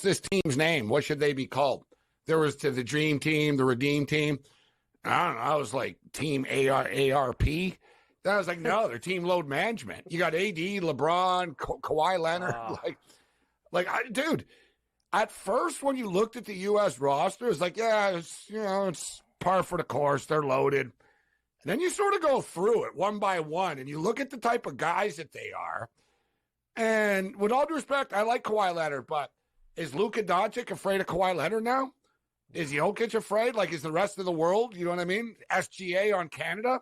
this team's name? What should they be called? There was to the Dream Team, the Redeem Team. I don't know. I was like Team ARP. Then I was like, no, they're Team Load Management. You got AD, LeBron, Kawhi Leonard. Dude, at first when you looked at the U.S. roster, it's like, yeah, it's par for the course. They're loaded. And then you sort of go through it one by one, and you look at the type of guys that they are. And with all due respect, I like Kawhi Leonard, but is Luka Doncic afraid of Kawhi Leonard now? Is Jokic afraid? Like, is the rest of the world, you know what I mean? SGA on Canada?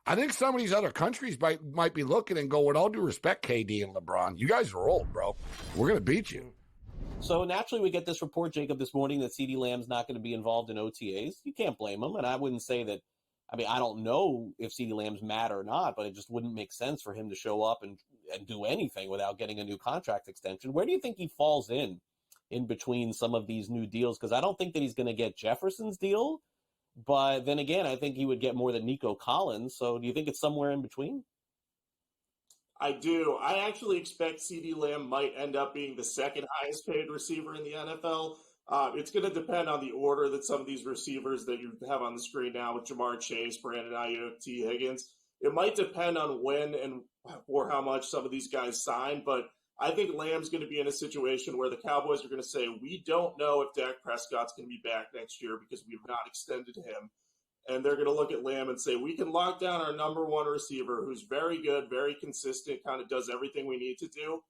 I think some of these other countries might be looking and go, with all due respect, KD and LeBron, you guys are old, bro. We're going to beat you. So naturally we get this report, Jacob, this morning that CeeDee Lamb's not going to be involved in OTAs. You can't blame him, and I wouldn't say that. I mean, I don't know if CeeDee Lamb's mad or not, but it just wouldn't make sense for him to show up and do anything without getting a new contract extension. Where do you think he falls in between some of these new deals? Because I don't think that he's going to get Jefferson's deal, but then again, I think he would get more than Nico Collins. So do you think it's somewhere in between? I do. I actually expect CeeDee Lamb might end up being the second highest paid receiver in the NFL. It's going to depend on the order that some of these receivers that you have on the screen now with Jamar Chase, Brandon Ayuk, T. Higgins. It might depend on when and for how much some of these guys sign, but I think Lamb's going to be in a situation where the Cowboys are going to say, we don't know if Dak Prescott's going to be back next year because we have not extended him. And they're going to look at Lamb and say, we can lock down our number one receiver who's very good, very consistent, kind of does everything we need to do.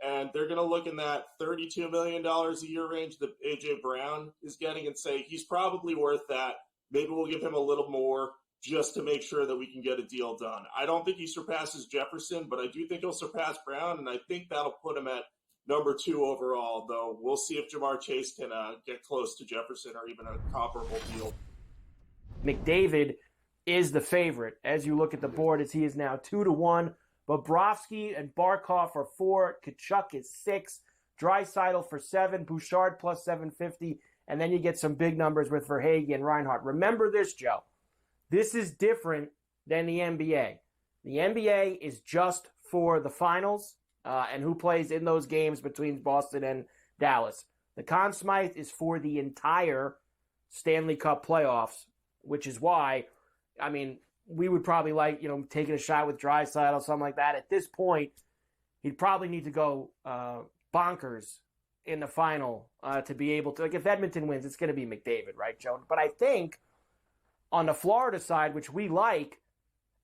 And they're going to look in that $32 million a year range that A.J. Brown is getting and say, he's probably worth that. Maybe we'll give him a little more just to make sure that we can get a deal done. I don't think he surpasses Jefferson, but I do think he'll surpass Brown, and I think that'll put him at number 2 overall, though we'll see if Jamar Chase can get close to Jefferson or even a comparable deal. McDavid is the favorite as you look at the board, as he is now 2-1. Bobrovsky and Barkov are 4. Kachuk is 6. Draisaitl for 7. Bouchard plus 750. And then you get some big numbers with Verhaeghe and Reinhart. Remember this, Joe. This is different than the NBA. The NBA is just for the finals and who plays in those games between Boston and Dallas. The Conn Smythe is for the entire Stanley Cup playoffs, which is why, I mean, we would probably like, taking a shot with Draisaitl or something like that. At this point, he'd probably need to go bonkers in the final to be able to. Like, if Edmonton wins, it's going to be McDavid, right, Joe? But I think on the Florida side, which we like,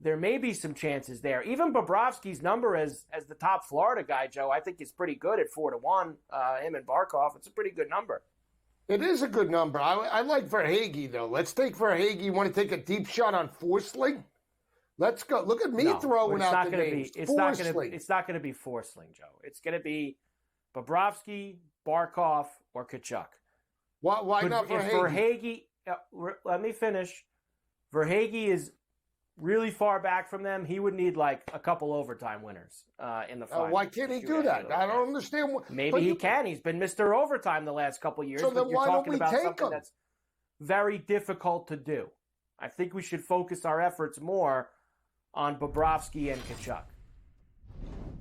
there may be some chances there. Even Bobrovsky's number as the top Florida guy, Joe, I think is pretty good at 4-1. Him and Barkov, it's a pretty good number. It is a good number. I like Verhaeghe, though. Let's take Verhaeghe. You want to take a deep shot on Forsling? Let's go. Look at me throwing out the names. It's not going to be Forsling, Joe. It's going to be Bobrovsky, Barkov, or Kachuk. Why not Verhaeghe? Let me finish. Verhaeghe is really far back from them. He would need like a couple overtime winners in the final. Why can't he do that? I don't understand. Maybe he can. He's been Mr. Overtime the last couple of years. So then why don't we take him? That's very difficult to do. I think we should focus our efforts more on Bobrovsky and Kachuk.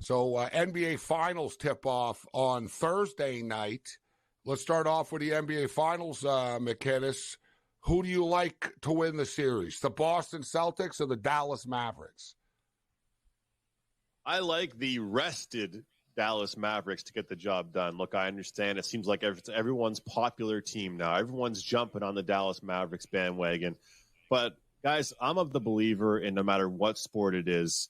So NBA Finals tip-off on Thursday night. Let's start off with the NBA Finals, McKinnis. Who do you like to win the series, the Boston Celtics or the Dallas Mavericks? I like the rested Dallas Mavericks to get the job done. Look, I understand it seems like everyone's popular team now. Everyone's jumping on the Dallas Mavericks bandwagon. But, guys, I'm of the believer in no matter what sport it is,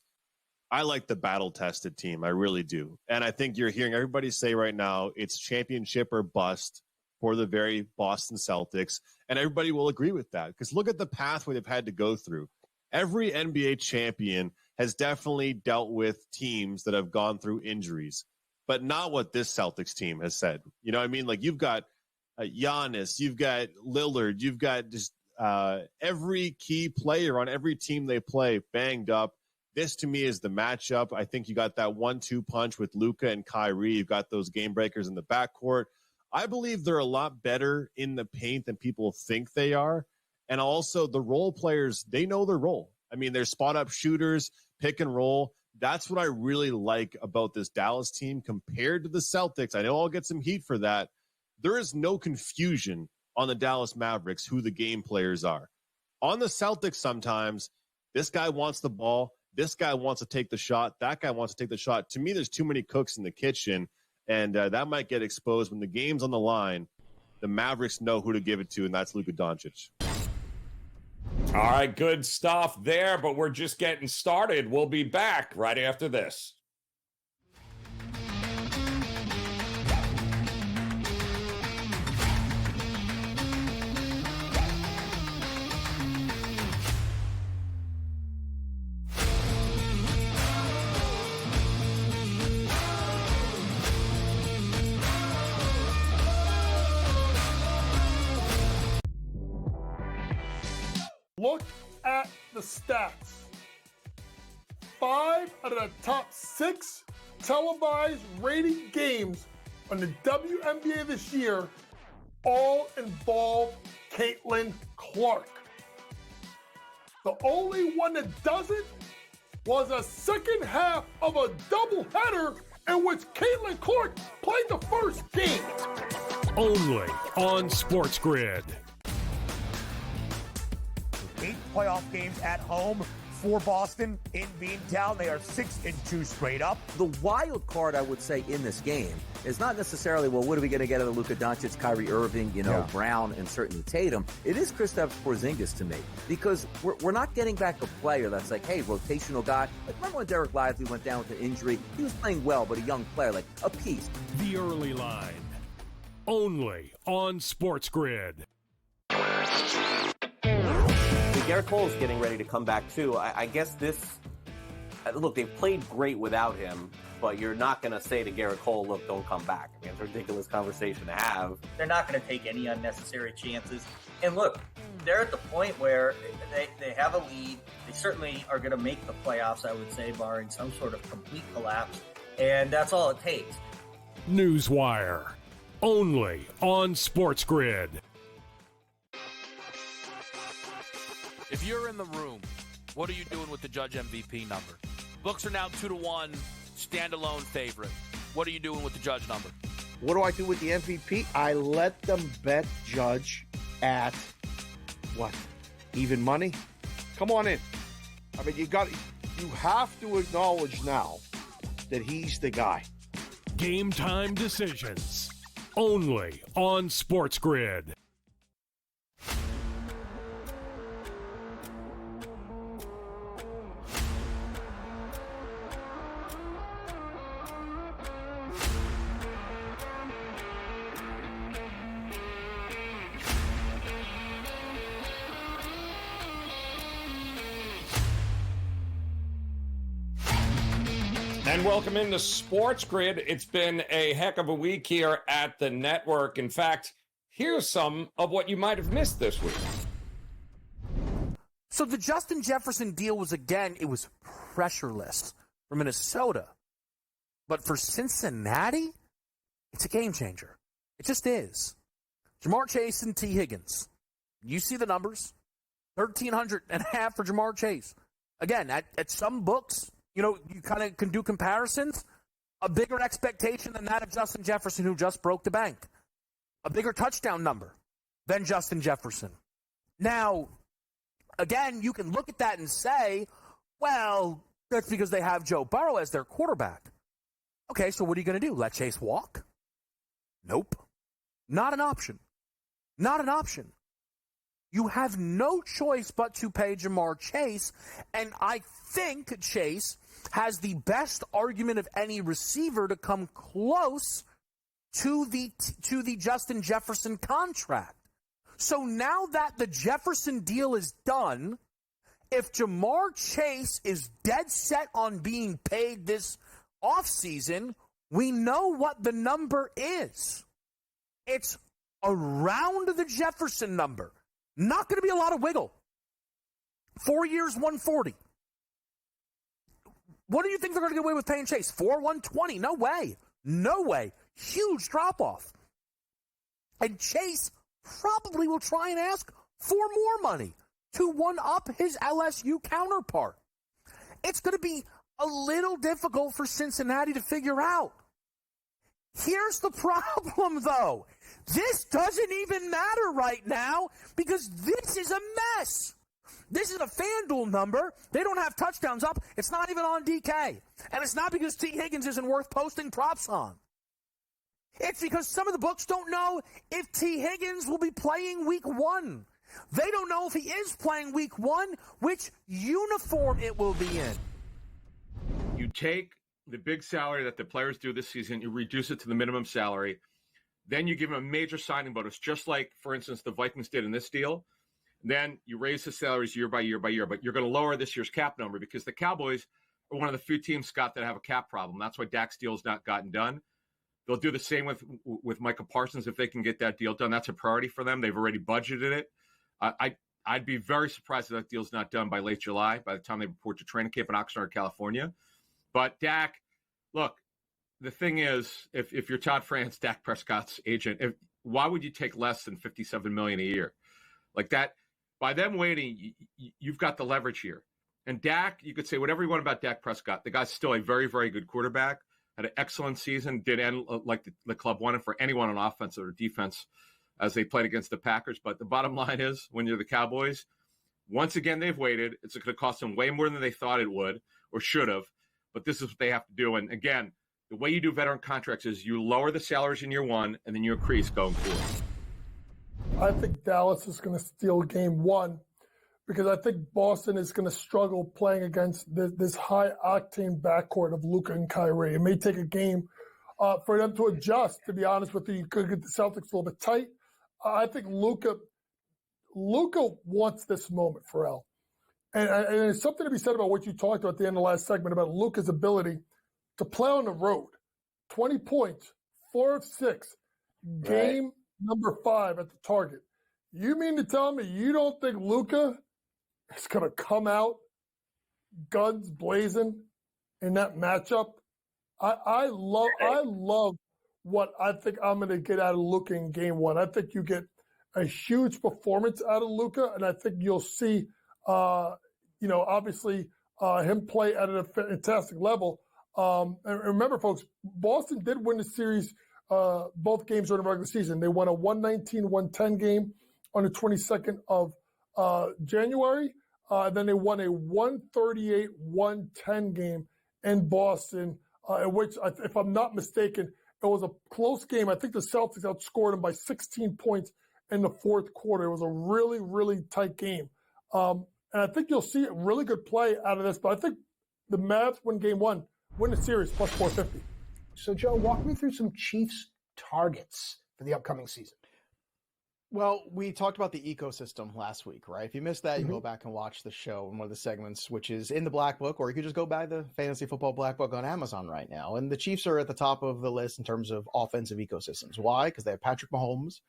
I like the battle-tested team. I really do. And I think you're hearing everybody say right now it's championship or bust for the very Boston Celtics. And everybody will agree with that because look at the pathway they've had to go through. Every NBA champion has definitely dealt with teams that have gone through injuries, but not what this Celtics team has said. You know what I mean? Like you've got Giannis, you've got Lillard, you've got just every key player on every team they play banged up. This to me is the matchup. I think you got that 1-2 punch with Luka and Kyrie. You've got those game breakers in the backcourt. I believe they're a lot better in the paint than people think they are. And also the role players, they know their role. I mean, they're spot-up shooters, pick and roll. That's what I really like about this Dallas team compared to the Celtics. I know I'll get some heat for that, there is no confusion on the Dallas Mavericks who the game players are. On the Celtics, sometimes this guy wants the ball, this guy wants to take the shot, that guy wants to take the shot. To me, there's too many cooks in the kitchen, and that might get exposed when the game's on the line. The Mavericks know who to give it to, and that's Luka Doncic. All right, good stuff there, but we're just getting started. We'll be back right after this. Look at the stats. 5 out of the top 6 televised rated games on the WNBA this year all involve Caitlin Clark. The only one that doesn't was a second half of a doubleheader in which Caitlin Clark played the first game. Only on SportsGrid. 8 playoff games at home for Boston in Beantown. They are 6-2 straight up. The wild card, I would say, in this game is not necessarily, well, what are we going to get out of Luka Doncic, Kyrie Irving, Brown, and certainly Tatum. It is Kristaps Porzingis to me, because we're not getting back a player that's like, hey, rotational guy. Like, remember when Derek Lively went down with an injury? He was playing well, but a young player, like a piece. The early line. Only on SportsGrid. Garrett Cole's getting ready to come back too. I guess look, they've played great without him, but you're not going to say to Garrett Cole, look, don't come back. I mean, it's a ridiculous conversation to have. They're not going to take any unnecessary chances. And look, they're at the point where they have a lead. They certainly are going to make the playoffs, I would say, barring some sort of complete collapse. And that's all it takes. Newswire. Only on SportsGrid. If you're in the room, what are you doing with the Judge MVP number? Books are now 2-1, standalone favorite. What are you doing with the Judge number? What do I do with the MVP? I let them bet Judge at what? Even money? Come on in. I mean, you have to acknowledge now that he's the guy. Game time decisions. Only on SportsGrid. And welcome into SportsGrid. It's been a heck of a week here at the network. In fact, here's some of what you might have missed this week. So the Justin Jefferson deal was, again, it was pressureless for Minnesota. But for Cincinnati, it's a game changer. It just is. Jamar Chase and T. Higgins. You see the numbers. 1,300.5 for Jamar Chase. Again, at some books, you kind of can do comparisons. A bigger expectation than that of Justin Jefferson, who just broke the bank. A bigger touchdown number than Justin Jefferson. Now, again, you can look at that and say, well, that's because they have Joe Burrow as their quarterback. Okay, so what are you going to do? Let Chase walk? Nope. Not an option. Not an option. You have no choice but to pay Jamar Chase, and I think Chase has the best argument of any receiver to come close to the Justin Jefferson contract. So now that the Jefferson deal is done, if Jamar Chase is dead set on being paid this offseason, we know what the number is. It's around the Jefferson number. Not going to be a lot of wiggle. 4 years, 140. What do you think they're going to get away with paying Chase? 120? No way. No way. Huge drop-off. And Chase probably will try and ask for more money to one-up his LSU counterpart. It's going to be a little difficult for Cincinnati to figure out. Here's the problem, though. This doesn't even matter right now because this is a mess. This is a FanDuel number. They don't have touchdowns up. It's not even on DK. And it's not because T. Higgins isn't worth posting props on. It's because some of the books don't know if T. Higgins will be playing week 1. They don't know if he is playing week 1, which uniform it will be in. You take the big salary that the players do this season, you reduce it to the minimum salary, then you give them a major signing bonus, just like, for instance, the Vikings did in this deal. Then you raise the salaries year by year by year, but you're going to lower this year's cap number because the Cowboys are one of the few teams, Scott, that have a cap problem. That's why Dak's deal's not gotten done. They'll do the same with Micah Parsons if they can get that deal done. That's a priority for them. They've already budgeted it. I'd be very surprised if that deal's not done by late July, by the time they report to training camp in Oxnard, California. But Dak, look, the thing is, if you're Todd France, Dak Prescott's agent, why would you take less than $57 million a year? Like that, by them waiting, you've got the leverage here. And Dak, you could say whatever you want about Dak Prescott. The guy's still a very, very good quarterback, had an excellent season, did end like the club wanted for anyone on offense or defense as they played against the Packers. But the bottom line is, when you're the Cowboys, once again, they've waited. It's going to cost them way more than they thought it would or should have. But this is what they have to do. And again, the way you do veteran contracts is you lower the salaries in year 1 and then you increase going forward. I think Dallas is going to steal game 1 because I think Boston is going to struggle playing against this high-octane backcourt of Luka and Kyrie. It may take a game for them to adjust, to be honest with you. You could get the Celtics a little bit tight. I think Luka wants this moment, Pharrell. And there's something to be said about what you talked about at the end of the last segment about Luka's ability to play on the road. 20 points, 4 of 6, game number 5 at the Target. You mean to tell me you don't think Luka is going to come out guns blazing in that matchup? I love what I think I'm going to get out of Luka in game 1. I think you get a huge performance out of Luka, and I think you'll see, obviously him play at a fantastic level. And remember, folks, Boston did win the series both games during the regular season. They won a 119-110 game on the 22nd of January. Then they won a 138-110 game in Boston, in which, if I'm not mistaken, it was a close game. I think the Celtics outscored them by 16 points in the fourth quarter. It was a really, really tight game. And I think you'll see a really good play out of this. But I think the Mavs win game 1, win the series plus 450. So, Joe, walk me through some Chiefs targets for the upcoming season. Well, we talked about the ecosystem last week, right? If you missed that, you go back and watch the show in one of the segments, which is in the Black Book, or you could just go buy the Fantasy Football Black Book on Amazon right now. And the Chiefs are at the top of the list in terms of offensive ecosystems. Why? Because they have Patrick Mahomes,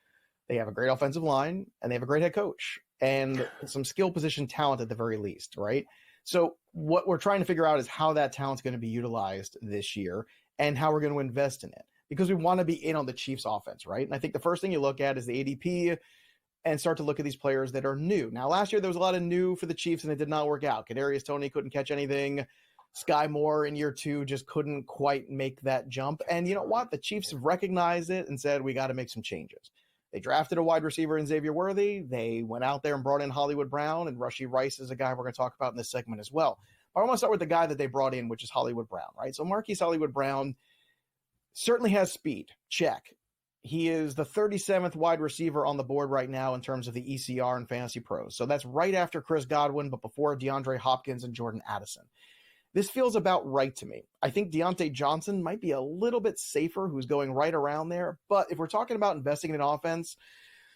they have a great offensive line, and they have a great head coach, and some skill position talent at the very least, right? So what we're trying to figure out is how that talent's going to be utilized this year and how we're going to invest in it, because we want to be in on the Chiefs offense, right? And I think the first thing you look at is the ADP and start to look at these players that are new. Now, last year there was a lot of new for the Chiefs and it did not work out. Kadarius Toney couldn't catch anything. Sky Moore in year 2 just couldn't quite make that jump. And you know what? The Chiefs have recognized it and said, we got to make some changes. They drafted a wide receiver in Xavier Worthy. They went out there and brought in Hollywood Brown, and Rashee Rice is a guy we're going to talk about in this segment as well. But I want to start with the guy that they brought in, which is Hollywood Brown, right? So Marquise Hollywood Brown certainly has speed. Check. He is the 37th wide receiver on the board right now in terms of the ECR and Fantasy Pros. So that's right after Chris Godwin, but before DeAndre Hopkins and Jordan Addison. This feels about right to me. I think Deontay Johnson might be a little bit safer, who's going right around there. But if we're talking about investing in an offense,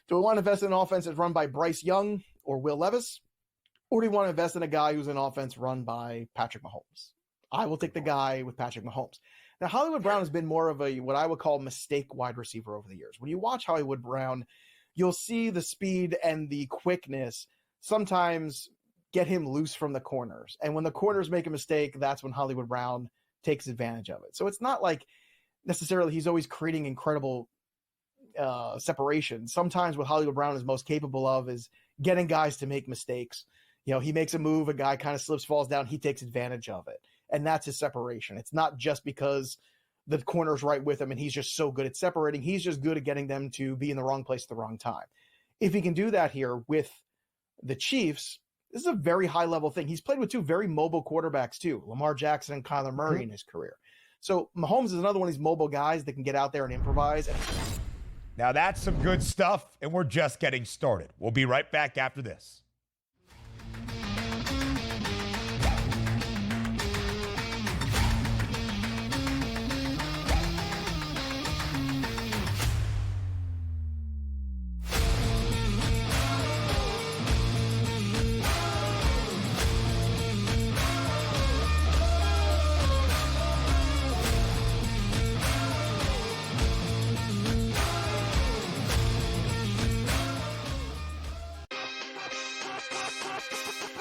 do we want to invest in an offense that's run by Bryce Young or Will Levis? Or do we want to invest in a guy who's an offense run by Patrick Mahomes? I will take the guy with Patrick Mahomes. Now, Hollywood Brown has been more of a what I would call mistake wide receiver over the years. When you watch Hollywood Brown, you'll see the speed and the quickness sometimes get him loose from the corners. And when the corners make a mistake, that's when Hollywood Brown takes advantage of it. So it's not like necessarily he's always creating incredible separation. Sometimes what Hollywood Brown is most capable of is getting guys to make mistakes. You know, he makes a move, a guy kind of slips, falls down, he takes advantage of it. And that's his separation. It's not just because the corner's right with him, and he's just so good at separating. He's just good at getting them to be in the wrong place at the wrong time. If he can do that here with the Chiefs, this is a very high-level thing. He's played with two very mobile quarterbacks, too, Lamar Jackson and Kyler Murray in his career. So Mahomes is another one of these mobile guys that can get out there and improvise. Now that's some good stuff, and we're just getting started. We'll be right back after this.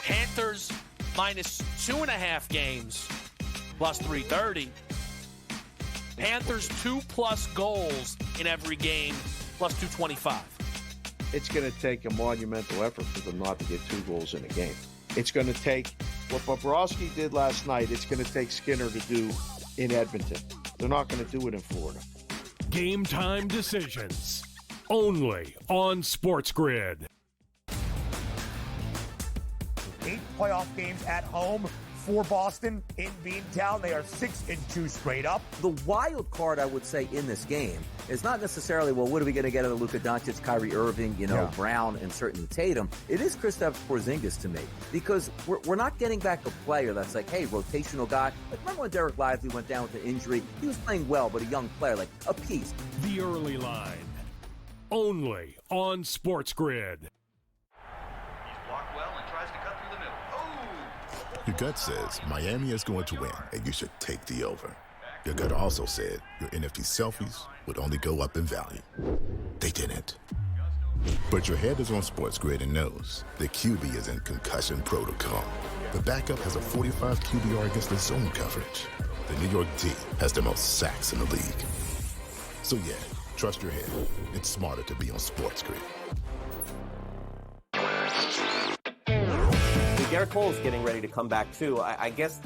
Panthers minus 2.5 games, plus 330. Panthers 2+ goals in every game, plus 225. It's going to take a monumental effort for them not to get 2 goals in a game. It's going to take what Bobrovsky did last night. It's going to take Skinner to do in Edmonton. They're not going to do it in Florida. Game time decisions. Only on SportsGrid. 8 playoff games at home for Boston in Beantown. They are 6-2 straight up. The wild card, I would say, in this game is not necessarily, well, what are we going to get out of Luka Doncic, Kyrie Irving, Brown, and certainly Tatum. It is Kristaps Porzingis to me, because we're not getting back a player that's like, hey, rotational guy. Like, remember when Derek Lively went down with an injury? He was playing well, but a young player, like a piece. The early line. Only on SportsGrid. Your gut says Miami is going to win, and you should take the over. Your gut also said your NFT selfies would only go up in value. They didn't. But your head is on SportsGrid and knows the QB is in concussion protocol. The backup has a 45 QBR against the zone coverage. The New York D has the most sacks in the league. So yeah, trust your head. It's smarter to be on SportsGrid. Garrett Cole's getting ready to come back, too. I guess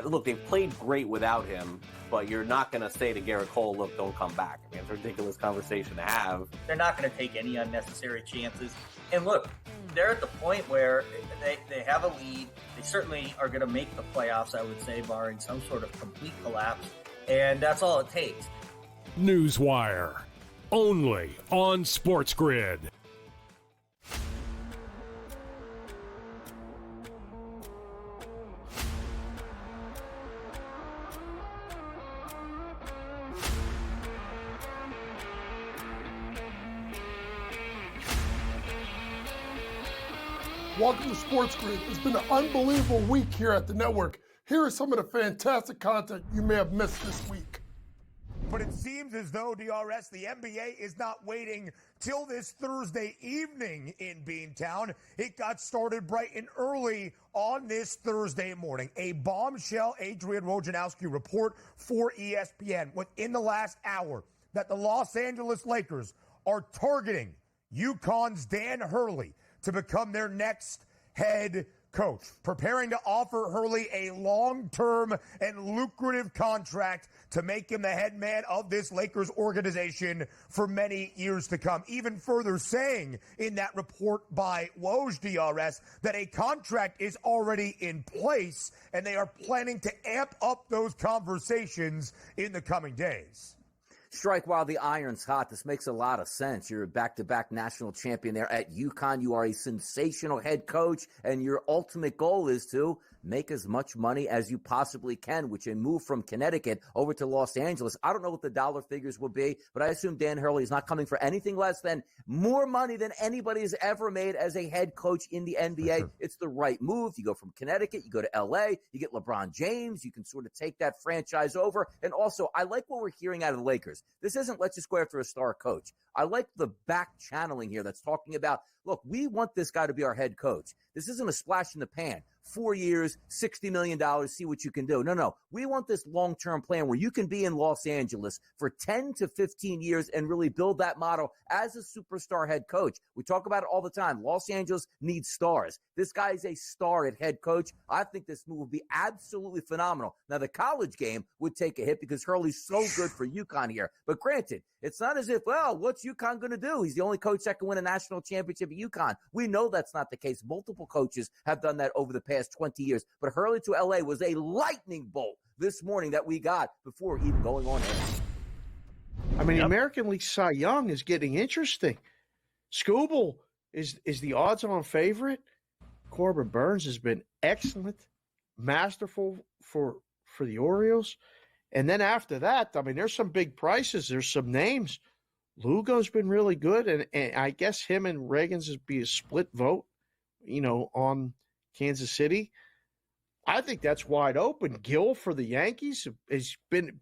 look, they've played great without him, but you're not going to say to Garrett Cole, look, don't come back. I mean, it's a ridiculous conversation to have. They're not going to take any unnecessary chances. And look, they're at the point where they have a lead. They certainly are going to make the playoffs, I would say, barring some sort of complete collapse. And that's all it takes. Newswire. Only on SportsGrid. Welcome to SportsGrid. It's been an unbelievable week here at the network. Here are some of the fantastic content you may have missed this week. But it seems as though, DRS, the NBA is not waiting till this Thursday evening in Beantown. It got started bright and early on this Thursday morning. A bombshell Adrian Wojnarowski report for ESPN within the last hour that the Los Angeles Lakers are targeting UConn's Dan Hurley to become their next head coach, preparing to offer Hurley a long-term and lucrative contract to make him the head man of this Lakers organization for many years to come. Even further saying in that report by Woj, DRS, that a contract is already in place and they are planning to amp up those conversations in the coming days. Strike while the iron's hot. This makes a lot of sense. You're a back-to-back national champion there at UConn. You are a sensational head coach, and your ultimate goal is to make as much money as you possibly can, which a move from Connecticut over to Los Angeles. I don't know what the dollar figures will be, but I assume Dan Hurley is not coming for anything less than more money than anybody has ever made as a head coach in the NBA. Sure. It's the right move. You go from Connecticut, you go to LA, you get LeBron James, you can sort of take that franchise over. And also, I like what we're hearing out of the Lakers. This isn't let's just go after a star coach. I like the back channeling here that's talking about, look, we want this guy to be our head coach. This isn't a splash in the pan. 4 years, $60 million, see what you can do. No. We want this long-term plan where you can be in Los Angeles for 10 to 15 years and really build that model as a superstar head coach. We talk about it all the time. Los Angeles needs stars. This guy is a star at head coach. I think this move would be absolutely phenomenal. Now, the college game would take a hit because Hurley's so good for UConn here. But granted, it's not as if, well, what's UConn going to do? He's the only coach that can win a national championship at UConn. We know that's not the case. Multiple coaches have done that over the past 20 years. But Hurley to LA was a lightning bolt this morning that we got before even going on air. I mean, the American League Cy Young is getting interesting. Skubal is the odds-on favorite. Corbin Burns has been excellent, masterful for the Orioles. And then after that, I mean, there's some big prices. There's some names. Lugo's been really good, and I guess him and Reagans would be a split vote, on Kansas City. I think that's wide open. Gill for the Yankees has been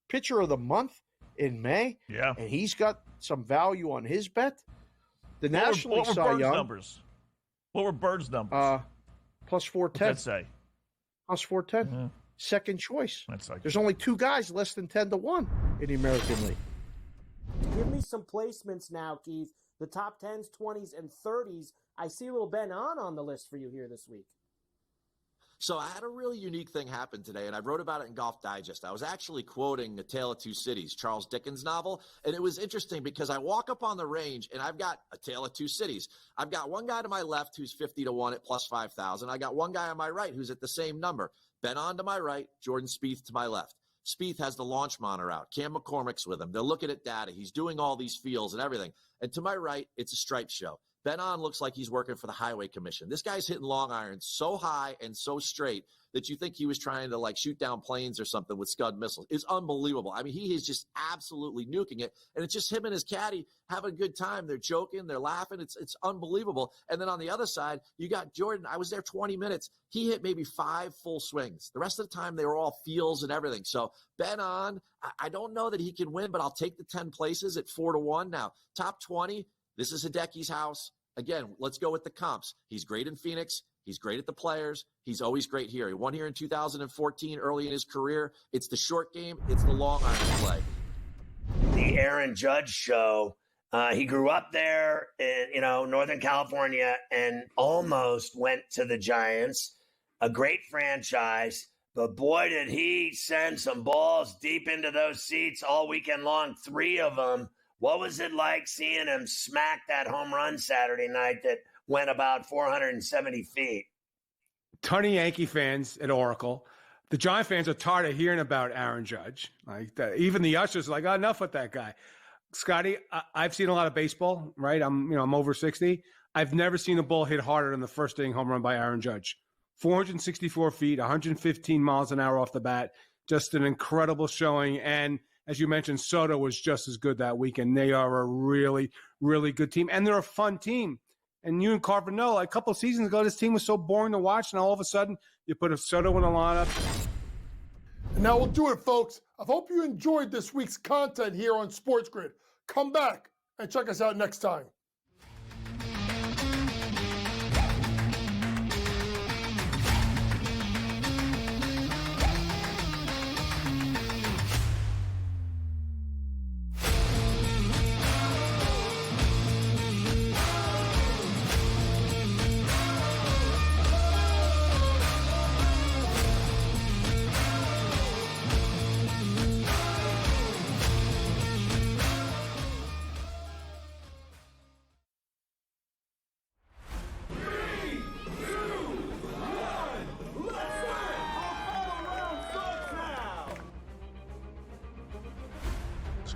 pitcher of the month in May. Yeah. And he's got some value on his bet. The National League Cy Young numbers? What were Bird's numbers? Plus 410. What's that say? Plus 410. Mm-hmm. Second choice. That's like There's only two guys less than 10-1 in the American League. Give me some placements now, Keith. The top 10s, 20s, and 30s. I see a little Ben on the list for you here this week. So I had a really unique thing happen today, and I wrote about it in Golf Digest. I was actually quoting A Tale of Two Cities, Charles Dickens' novel, and it was interesting because I walk up on the range, and I've got A Tale of Two Cities. I've got one guy to my left who's 50-1 at plus 5,000. I got one guy on my right who's at the same number. Ben on to my right, Jordan Spieth to my left. Spieth has the launch monitor out. Cam McCormick's with him. They're looking at data. He's doing all these feels and everything. And to my right, it's a stripe show. Ben on looks like he's working for the Highway Commission. This guy's hitting long irons so high and so straight that you think he was trying to shoot down planes or something with Scud missiles. It's unbelievable. I mean, he is just absolutely nuking it. And it's just him and his caddy having a good time. They're joking. They're laughing. It's unbelievable. And then on the other side, you got Jordan. I was there 20 minutes. He hit maybe 5 full swings. The rest of the time, they were all feels and everything. So Ben on, I don't know that he can win, but I'll take the 10 places at 4-1. Now, top 20, this is Hideki's house. Again, let's go with the comps. He's great in Phoenix. He's great at the Players. He's always great here. He won here in 2014 early in his career. It's the short game. It's the long iron play. The Aaron Judge show. He grew up there in, Northern California and almost went to the Giants. A great franchise. But boy, did he send some balls deep into those seats all weekend long, 3 of them. What was it like seeing him smack that home run Saturday night that went about 470 feet? Ton of Yankee fans at Oracle. The Giant fans are tired of hearing about Aaron Judge. Even the ushers are like, enough with that guy. Scotty, I've seen a lot of baseball, right? I'm over 60. I've never seen a ball hit harder than the first inning home run by Aaron Judge. 464 feet, 115 miles an hour off the bat. Just an incredible showing. And as you mentioned, Soto was just as good that weekend. They are a really, really good team. And they're a fun team. And you and Carver know, a couple of seasons ago, this team was so boring to watch. And all of a sudden, you put a Soto in the lineup. And now we'll do it, folks. I hope you enjoyed this week's content here on SportsGrid. Come back and check us out next time.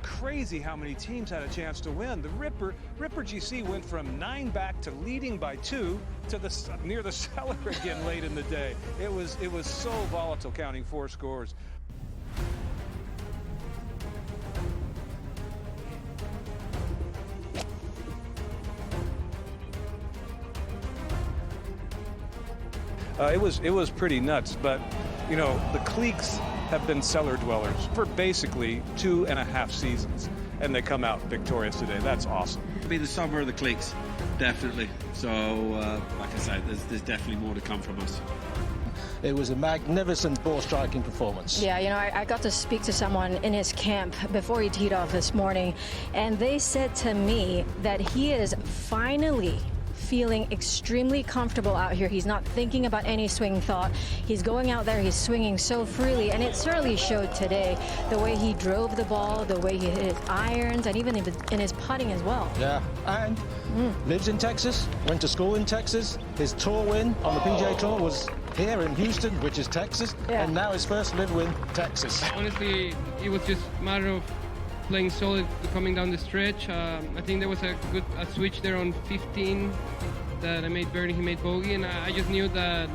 Crazy how many teams had a chance to win. The Ripper GC went from 9 back to leading by 2 to near the cellar again late in the day. It was so volatile, counting 4 scores. It was pretty nuts, but the cliques have been cellar dwellers for basically 2.5 seasons, and they come out victorious today. That's awesome. Be the summer of the cliques, definitely. So, like I said, there's definitely more to come from us. It was a magnificent ball striking performance. Yeah, I got to speak to someone in his camp before he teed off this morning, and they said to me that he is finally feeling extremely comfortable out here. He's not thinking about any swing thought. He's going out there, he's swinging so freely, and it certainly showed today. The way he drove the ball, the way he hit his irons, and even in his putting as well. Yeah, and lives in Texas, went to school in Texas. His tour win on the PGA Tour was here in Houston, which is Texas, and now his first live win, Texas. Honestly, it was just a matter of playing solid coming down the stretch. I think there was a switch there on 15 that I made birdie, he made bogey, and I just knew that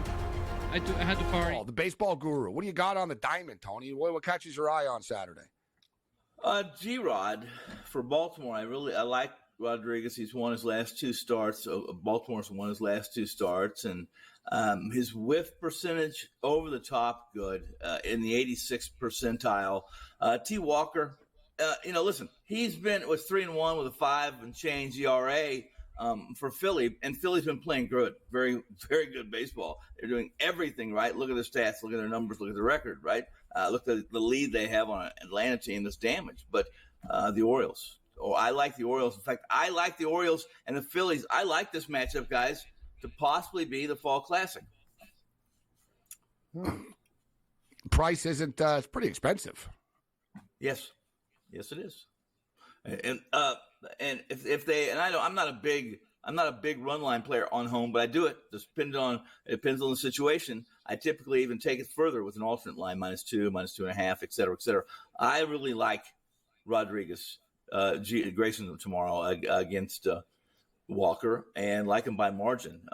I had to party. The baseball guru. What do you got on the diamond, Tony? What catches your eye on Saturday? G-Rod for Baltimore. I like Rodriguez. He's won his last two starts. Baltimore's won his last two starts, and his whiff percentage over the top good in the 86th percentile. T. Walker, listen, he's been was 3-1 with a 5 and change ERA for Philly, and Philly's been playing good, very, very good baseball. They're doing everything right. Look at their stats, look at their numbers, look at the record, right? Look at the lead they have on an Atlanta team that's damaged. But the Orioles. I like the Orioles. In fact, I like the Orioles and the Phillies. I like this matchup, guys, to possibly be the Fall Classic. Price isn't it's pretty expensive. Yes, it is. And if they, and I'm not a big run line player on home, but I do it. It depends on the situation. I typically even take it further with an alternate line, -2, -2.5, et cetera, et cetera. I really like Rodriguez, Grayson tomorrow against Walker, and like him by margin.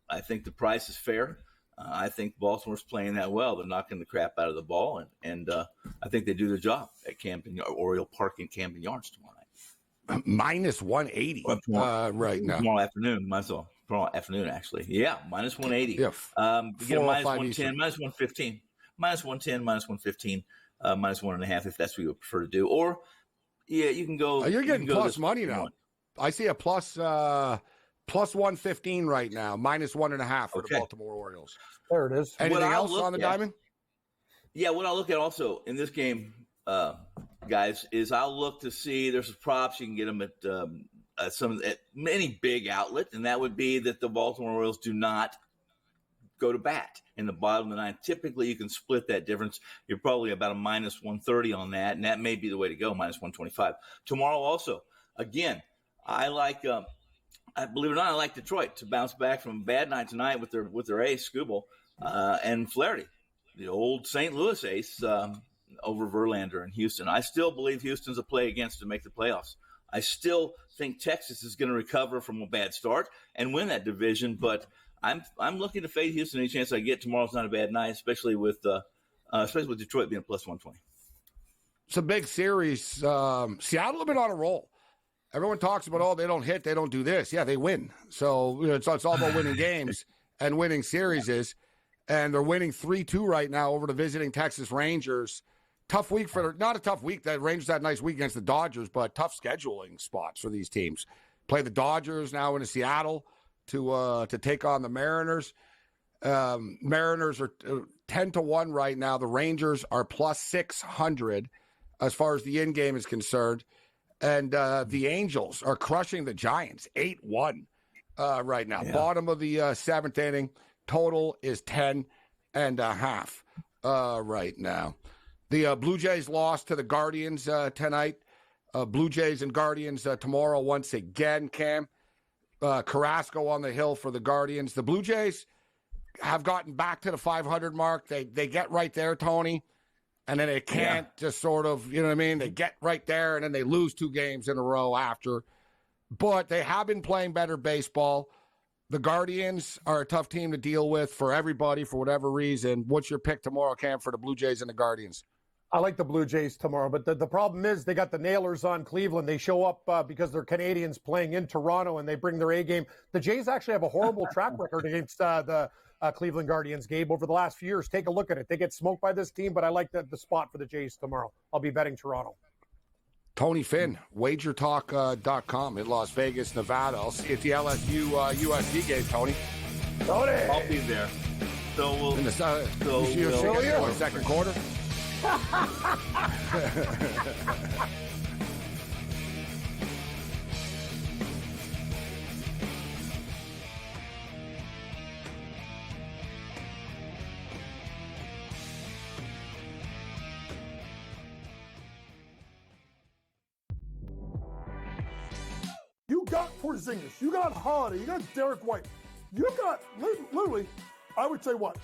I think the price is fair. I think Baltimore's playing that well. They're knocking the crap out of the ball, and I think they do their job at Oriole Park in Camden Yards tomorrow night. -180 right now. Tomorrow afternoon, tomorrow afternoon, actually. Yeah, -180. Yeah, you get a -110, -115, -110, -115, -1.5 if that's what you would prefer to do. Or, yeah, you can go. You're getting plus money now. I see a plus 115 right now, -1.5 for the Baltimore Orioles. There it is. Anything else on the diamond? Yeah, what I'll look at also in this game, guys, is I'll look to see there's props you can get them at any big outlet, and that would be that the Baltimore Orioles do not go to bat in the bottom of the ninth. Typically, you can split that difference. You're probably about a -130 on that, and that may be the way to go, -125. Tomorrow also, again, I like believe it or not, I like Detroit to bounce back from a bad night tonight with their ace, Skubal, and Flaherty, the old St. Louis ace, over Verlander in Houston. I still believe Houston's a play against to make the playoffs. I still think Texas is going to recover from a bad start and win that division, but I'm looking to fade Houston any chance I get. Tomorrow's not a bad night, especially with Detroit being +120. It's a big series. Seattle have been on a roll. Everyone talks about, they don't hit, they don't do this. Yeah, they win. So it's all about winning games and winning series. And they're winning 3-2 right now over the visiting Texas Rangers. Tough week not a tough week. That Rangers had a nice week against the Dodgers, but tough scheduling spots for these teams. Play the Dodgers now into Seattle to take on the Mariners. Mariners are 10-1 right now. The Rangers are +600 as far as the in-game is concerned. And the Angels are crushing the Giants, 8-1 right now. Yeah. Bottom of the seventh inning. Total is 10.5 right now. The Blue Jays lost to the Guardians tonight. Blue Jays and Guardians tomorrow once again, Cam. Carrasco on the hill for the Guardians. The Blue Jays have gotten back to the 500 mark. They get right there, Tony. And then they can't just sort of, you know what I mean? They get right there, and then they lose 2 games in a row after. But they have been playing better baseball. The Guardians are a tough team to deal with for everybody for whatever reason. What's your pick tomorrow, Cam, for the Blue Jays and the Guardians? I like the Blue Jays tomorrow, but the problem is they got the nailers on Cleveland. They show up because they're Canadians playing in Toronto, and they bring their A game. The Jays actually have a horrible track record against the Cleveland Guardians, Gabe, over the last few years. Take a look at it. They get smoked by this team, but I like the spot for the Jays tomorrow. I'll be betting Toronto. Tony Finn, wagertalk.com in Las Vegas, Nevada. I'll see you at the LSU USC game, Tony. Tony! I'll be there. So we'll. In the second quarter? You got Porzingis, you got Holiday, you got Derek White, you got literally, I would say what,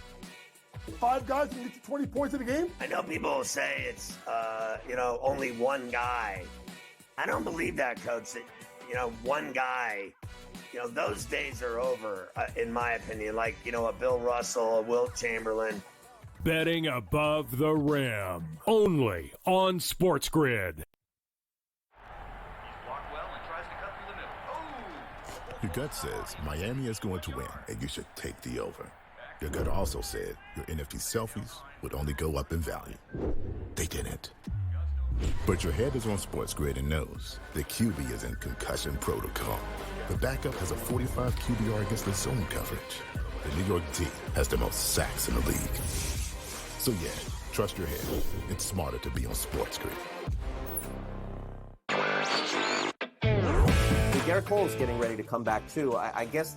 5 guys can get you 20 points in a game? I know people will say it's, only one guy. I don't believe that, Coach. That, one guy, those days are over, in my opinion. Like, a Bill Russell, a Wilt Chamberlain. Betting above the rim. Only on SportsGrid. Your gut says Miami is going to win, and you should take the over. Your gut also said your NFT selfies would only go up in value. They didn't. But your head is on SportsGrid and knows the QB is in concussion protocol. The backup has a 45 QBR against the zone coverage. The New York D has the most sacks in the league. So yeah, trust your head. It's smarter to be on SportsGrid. Garrett Cole's getting ready to come back too. I guess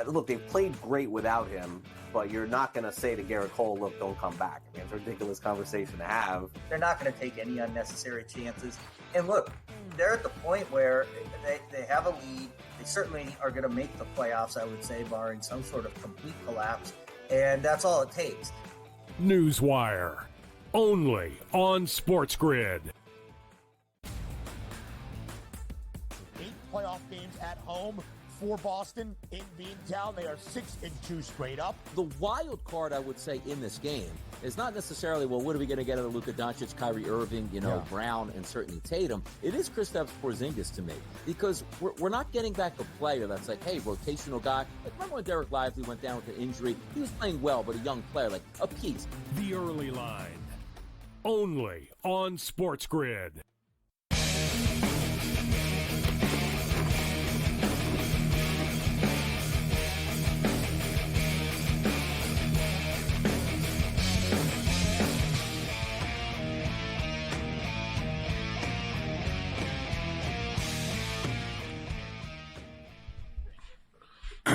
look, they've played great without him, but you're not going to say to Garrett Cole, look, don't come back. I mean, it's a ridiculous conversation to have. They're not going to take any unnecessary chances. And look, they're at the point where they have a lead. They certainly are going to make the playoffs, I would say, barring some sort of complete collapse. And that's all it takes. Newswire. Only on SportsGrid. 8 playoff games at home for Boston in Beantown. They are 6-2 straight up. The wild card, I would say, in this game is not necessarily, well, what are we going to get out of Luka Doncic, Kyrie Irving, Brown, and certainly Tatum. It is Kristaps Porzingis to me, because we're not getting back a player that's like, hey, rotational guy. Like, remember when Derek Lively went down with an injury? He was playing well, but a young player, like a piece. The early line. Only on SportsGrid.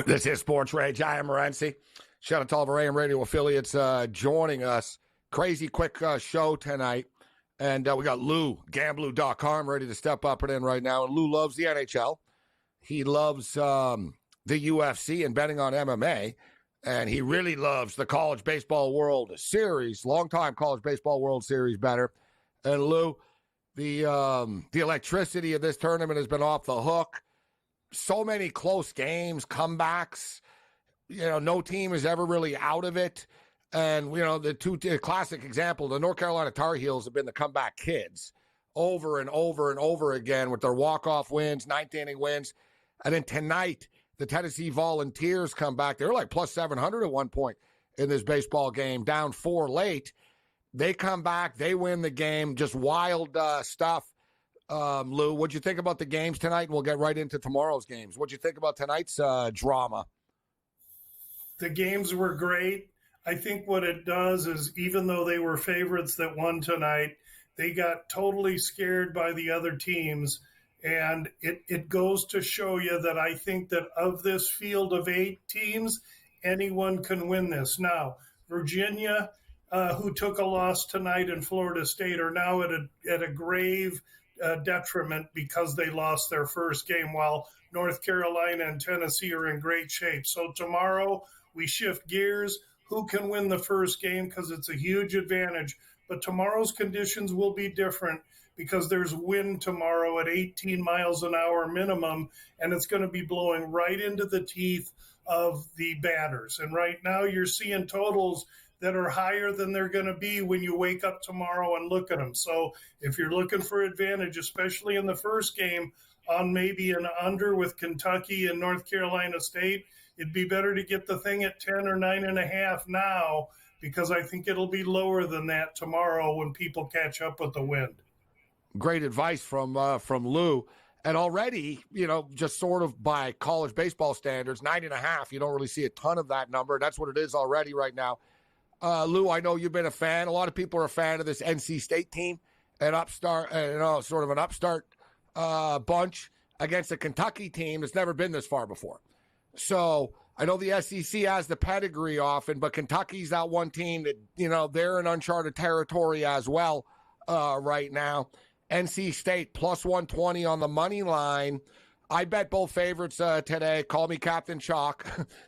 This is SportsRage. I am Morency. Shout out to all of our AM radio affiliates joining us. Crazy quick show tonight. And we got Lou, Gamblu.com, ready to step up and in right now. And Lou loves the NHL. He loves the UFC and betting on MMA. And he really loves the College Baseball World Series, longtime College Baseball World Series bettor. And Lou, the electricity of this tournament has been off the hook. So many close games, comebacks. No team is ever really out of it. And, the classic example, the North Carolina Tar Heels have been the comeback kids over and over and over again with their walk-off wins, ninth inning wins. And then tonight, the Tennessee Volunteers come back. They were like plus 700 at one point in this baseball game, down 4 late. They come back. They win the game. Just wild stuff. Lou, what'd you think about the games tonight? And we'll get right into tomorrow's games. What'd you think about tonight's drama? The games were great. I think what it does is, even though they were favorites that won tonight, they got totally scared by the other teams. And it goes to show you that I think that of this field of 8 teams, anyone can win this. Now, Virginia, who took a loss tonight, in Florida State, are now at a grave detriment because they lost their first game, while North Carolina and Tennessee are in great shape. So tomorrow we shift gears. Who can win the first game? Because it's a huge advantage. But tomorrow's conditions will be different because there's wind tomorrow at 18 miles an hour minimum, and it's going to be blowing right into the teeth of the batters. And right now you're seeing totals that are higher than they're going to be when you wake up tomorrow and look at them. So if you're looking for advantage, especially in the first game, on maybe an under with Kentucky and North Carolina State, it'd be better to get the thing at 10 or 9.5 now, because I think it'll be lower than that tomorrow when people catch up with the wind. Great advice from Lou. And already, just sort of by college baseball standards, 9.5, you don't really see a ton of that number. That's what it is already right now. Lou, I know you've been a fan. A lot of people are a fan of this NC State team, an upstart, sort of an upstart bunch against a Kentucky team that's never been this far before. So I know the SEC has the pedigree often, but Kentucky's that one team that, they're in uncharted territory as well right now. NC State plus 120 on the money line. I bet both favorites today. Call me Captain Chalk,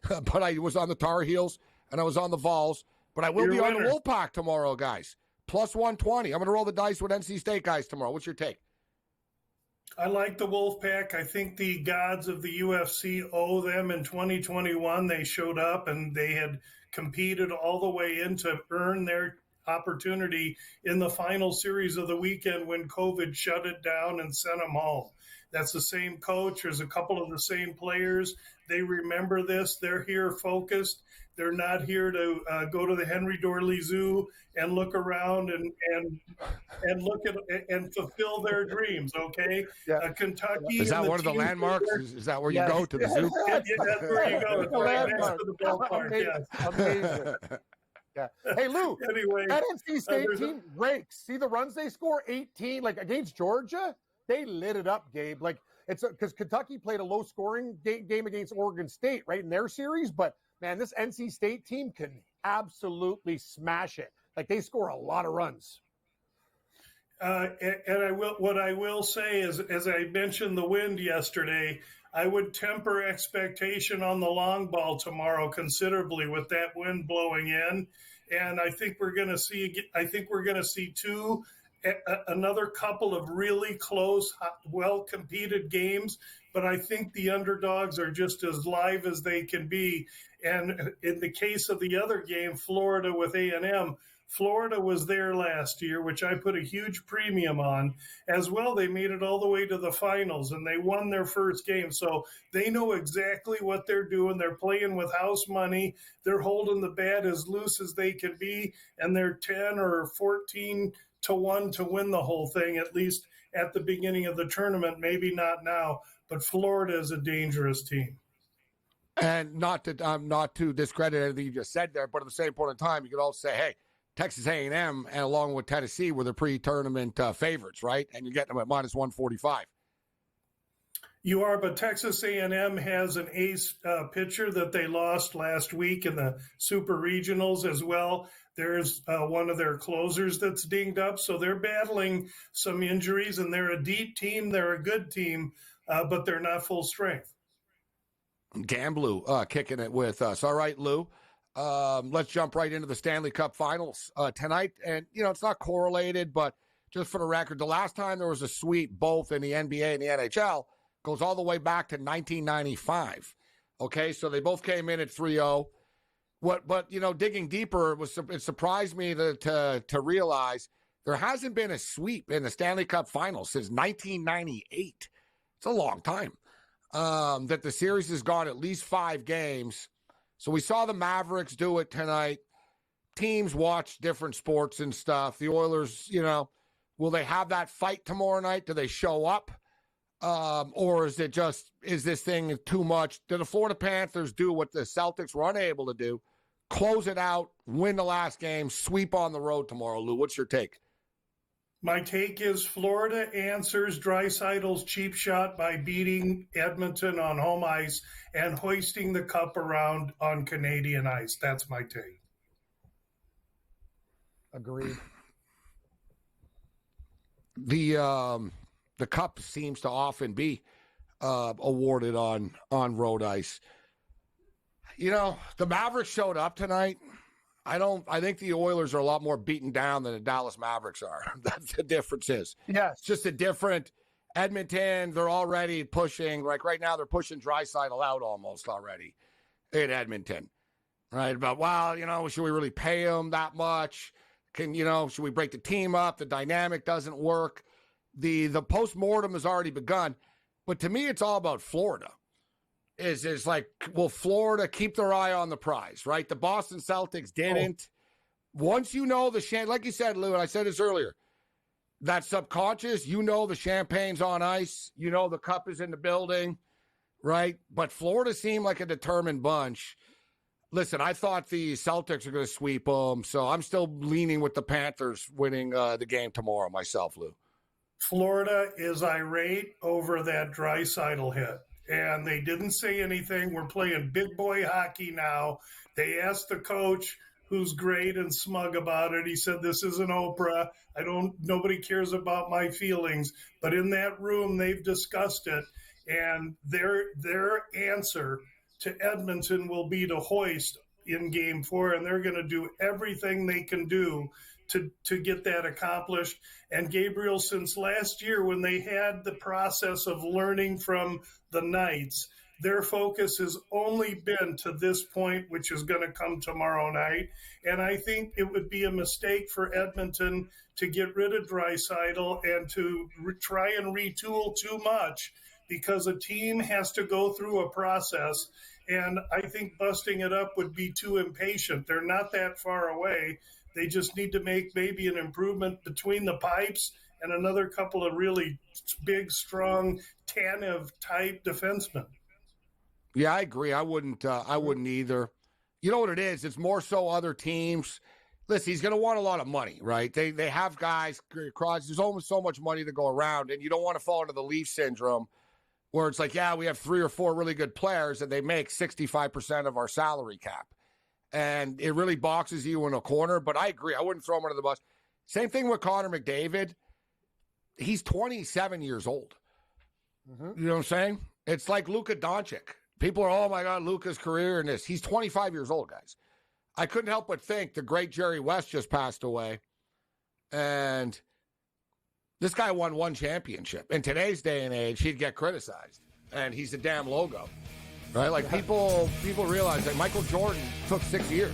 but I was on the Tar Heels and I was on the Vols. But I will be on the Wolfpack tomorrow, guys. Plus 120. I'm going to roll the dice with NC State guys tomorrow. What's your take? I like the Wolfpack. I think the gods of the UFC owe them in 2021. They showed up and they had competed all the way in to earn their opportunity in the final series of the weekend when COVID shut it down and sent them home. That's the same coach. There's a couple of the same players. They remember this. They're here focused. They're not here to go to the Henry Dorley Zoo and look around and look at and fulfill their dreams. Okay, yeah. Kentucky. Is that one of the landmarks? Is that where you go to the zoo? Yeah, that's where you go. It's right next to the ballpark. Amazing. Yeah. Hey, Lou, anyway, that NC State team rakes. See the runs they score? 18. Like against Georgia, they lit it up, Gabe. Like it's because Kentucky played a low-scoring game against Oregon State, right, in their series. But, man, this NC State team can absolutely smash it. Like they score a lot of runs. And what I will say is, as I mentioned the wind yesterday, I would temper expectation on the long ball tomorrow considerably with that wind blowing in, and I think we're going to see. Another couple of really close, well competed games, but I think the underdogs are just as live as they can be. And in the case of the other game, Florida with A&M. Florida was there last year, which I put a huge premium on. As well, they made it all the way to the finals, and they won their first game. So they know exactly what they're doing. They're playing with house money. They're holding the bat as loose as they can be, and they're 10 or 14 to 1 to win the whole thing, at least at the beginning of the tournament. Maybe not now, but Florida is a dangerous team. And not to discredit anything you just said there, but at the same point in time, you could also say, hey, Texas A&M and along with Tennessee were the pre-tournament favorites, right? And you get them at minus 145. You are, but Texas A&M has an ace pitcher that they lost last week in the Super Regionals as well. There's one of their closers that's dinged up, so they're battling some injuries, and they're a deep team. They're a good team, but they're not full strength. Gamblu kicking it with us. All right, Lou. Let's jump right into the Stanley Cup Finals tonight. And, it's not correlated, but just for the record, the last time there was a sweep both in the NBA and the NHL goes all the way back to 1995. Okay, so they both came in at 3-0. But digging deeper, it surprised me to realize there hasn't been a sweep in the Stanley Cup Finals since 1998. It's a long time that the series has gone at least 5 games. So we saw the Mavericks do it tonight. Teams watch different sports and stuff. The Oilers, will they have that fight tomorrow night? Do they show up? Or is this thing too much? Do the Florida Panthers do what the Celtics were unable to do? Close it out, win the last game, sweep on the road tomorrow, Lou. What's your take? My take is Florida answers Draisaitl's cheap shot by beating Edmonton on home ice and hoisting the cup around on Canadian ice. That's my take. Agreed. The cup seems to often be awarded on road ice. The Mavericks showed up tonight. I think the Oilers are a lot more beaten down than the Dallas Mavericks are. That's the difference is. Yes. It's just a different Edmonton. They're already pushing, like right now they're pushing Draisaitl out almost already in Edmonton. Right. But, should we really pay him that much? Should we break the team up? The dynamic doesn't work. The postmortem has already begun. But to me, it's all about Florida. Is like, will Florida keep their eye on the prize, right? The Boston Celtics didn't. Once you know like you said, Lou, and I said this earlier, that subconscious, the champagne's on ice, the cup is in the building, right? But Florida seemed like a determined bunch. Listen, I thought the Celtics are going to sweep them, so I'm still leaning with the Panthers winning the game tomorrow myself, Lou. Florida is irate over that Draisaitl hit, and they didn't say anything. We're playing big boy hockey now. They asked the coach, who's great and smug about it. He said, "This isn't Oprah. Nobody cares about my feelings." But in that room, they've discussed it, and their answer to Edmonton will be to hoist in Game 4, and they're going to do everything they can do to get that accomplished. And Gabriel, since last year when they had the process of learning from the Knights, their focus has only been to this point, which is going to come tomorrow night. And I think it would be a mistake for Edmonton to get rid of Draisaitl and to try and retool too much, because a team has to go through a process. And I think busting it up would be too impatient. They're not that far away. They just need to make maybe an improvement between the pipes and another couple of really big, strong, Tanev-type defensemen. Yeah, I agree. I wouldn't either. You know what it is? It's more so other teams. Listen, he's going to want a lot of money, right? They have guys across. There's almost so much money to go around, and you don't want to fall into the Leaf syndrome where it's like, yeah, we have 3 or 4 really good players, and they make 65% of our salary cap. And it really boxes you in a corner. But I agree. I wouldn't throw him under the bus. Same thing with Connor McDavid. He's 27 years old. Mm-hmm. You know what I'm saying? It's like Luka Doncic. People are, oh, my God, Luka's career and this. He's 25 years old, guys. I couldn't help but think the great Jerry West just passed away. And this guy won 1 championship. In today's day and age, he'd get criticized. And he's a damn logo. Right? Like, people realize that Michael Jordan took 6 years.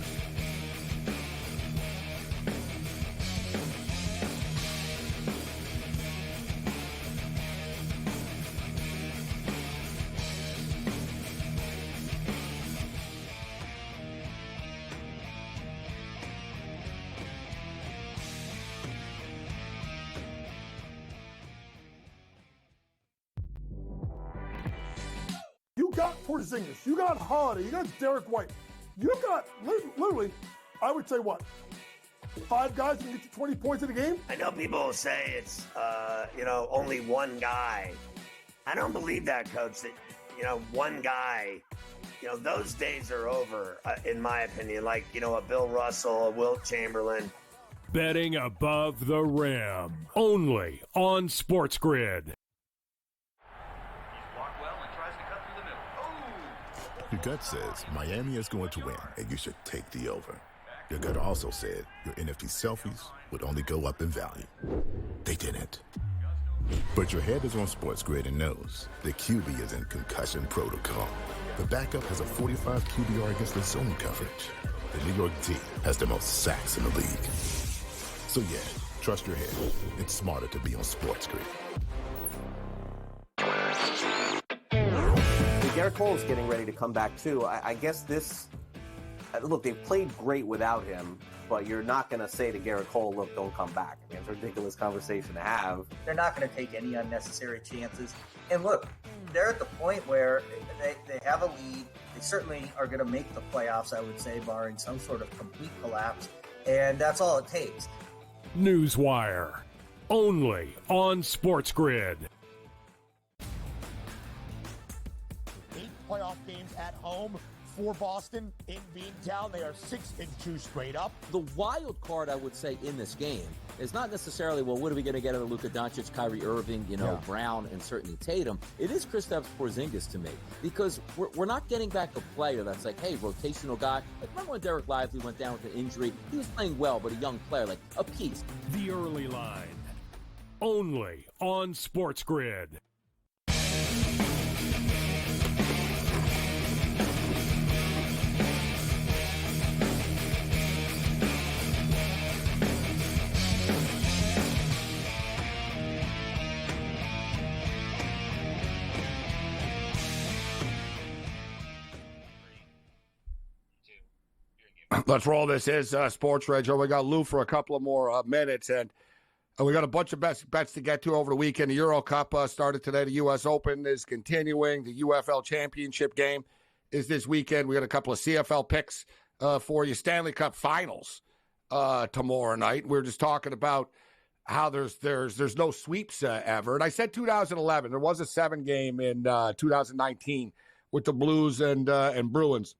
You got Porzingis, you got Holiday, you got Derek White, you got literally, I would say what, 5 guys who can get you 20 points in a game? I know people will say it's, only one guy. I don't believe that, Coach, that, one guy, those days are over, in my opinion. Like, a Bill Russell, a Wilt Chamberlain. Betting above the rim, only on SportsGrid. Your gut says Miami is going to win, and you should take the over. Your gut also said your NFT selfies would only go up in value. They didn't. But your head is on SportsGrid and knows the QB is in concussion protocol. The backup has a 45 QBR against the zone coverage. The New York D has the most sacks in the league. So yeah, trust your head. It's smarter to be on SportsGrid. Garrett Cole is getting ready to come back, too. I guess look, they've played great without him, but you're not going to say to Garrett Cole, look, don't come back. I mean, it's a ridiculous conversation to have. They're not going to take any unnecessary chances. And look, they're at the point where they have a lead. They certainly are going to make the playoffs, I would say, barring some sort of complete collapse. And that's all it takes. Newswire, only on SportsGrid. Playoff games at home for Boston in Beantown. They are 6-2 straight up. The wild card, I would say, in this game is not necessarily, well, what are we going to get out of Luka Doncic, Kyrie Irving, Brown, and certainly Tatum. It is Kristaps Porzingis to me, because we're not getting back a player that's like, hey, rotational guy. Like, remember when Derek Lively went down with an injury? He was playing well, but a young player, like a piece. The early line, only on SportsGrid. Let's roll. This is SportsRage. We got Lou for a couple of more minutes. And We got a bunch of bets to get to over the weekend. The Euro Cup started today. The U.S. Open is continuing. The UFL Championship game is this weekend. We got a couple of CFL picks for you. Stanley Cup Finals tomorrow night. We're just talking about how there's no sweeps ever. And I said 2011. There was a 7-game in 2019 with the Blues and Bruins.